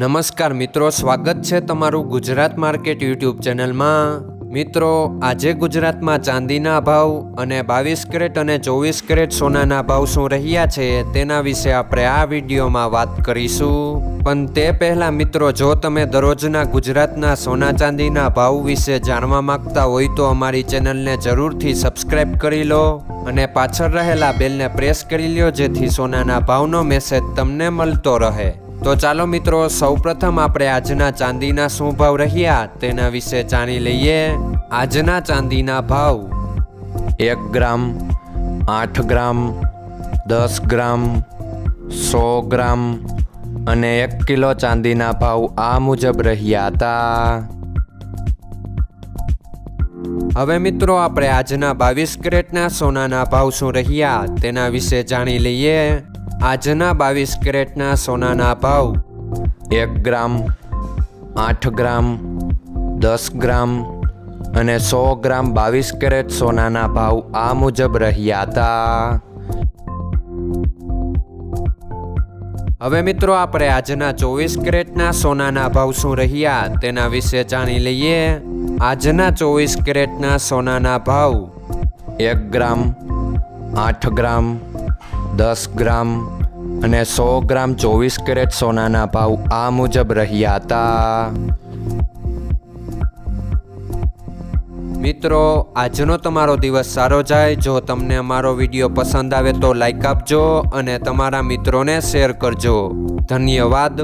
નમસ્કાર મિત્રો, સ્વાગત છે તમારું ગુજરાત માર્કેટ યુટ્યુબ ચેનલમાં। મિત્રો, આજે ગુજરાતમાં ચાંદીના ભાવ અને 22 કેરેટ અને 24 કેરેટ સોનાના ભાવ શું રહ્યા છે તેના વિશે આપણે આ વિડીયોમાં વાત કરીશું। પણ તે પહેલાં મિત્રો, જો તમે દરરોજના ગુજરાતના સોના ચાંદીના ભાવ વિશે જાણવા માંગતા હોય તો અમારી ચેનલને જરૂરથી સબસ્ક્રાઈબ કરી લો અને પાછળ રહેલા બેલને પ્રેસ કરી લો, જેથી સોનાના ભાવનો મેસેજ તમને મળતો રહે। તો ચાલો મિત્રો, સૌપ્રથમ આપણે આજના ચાંદીના શું ભાવ રહ્યા તેના વિશે જાણી લઈએ। આજના ચાંદીના ભાવ 1 ગ્રામ, 8 ગ્રામ, 10 ગ્રામ, 100 ગ્રામ અને 1 કિલો ચાંદીના ભાવ આ મુજબ રહ્યા હતા। હવે મિત્રો, આપણે આજના 22 કેરેટના સોનાના ભાવ શું રહ્યા તેના વિશે જાણી લઈએ। આજના 22 કેરેટના સોનાના ભાવ 1 ગ્રામ, 8 ગ્રામ, 10 ગ્રામ અને 100 ગ્રામ 22 કેરેટ સોનાના ભાવ આ મુજબ રહ્યા હતા। હવે મિત્રો, આપણે આજના 24 કેરેટના સોનાના ભાવ શું રહ્યા તેના વિશે જાણી લઈએ। આજના 24 કેરેટના સોનાના ભાવ 1 ગ્રામ, 8 ગ્રામ, 10 ગ્રામ અને 100 ગ્રામ 24 કેરેટ સોનાના ભાવ આ મુજબ રહ્યા હતા। મિત્રો, આજનો તમારો દિવસ સારો જાય। જો તમને અમારો વિડીયો પસંદ આવે તો લાઈક આપજો અને તમારા મિત્રોને શેર કરજો। ધન્યવાદ।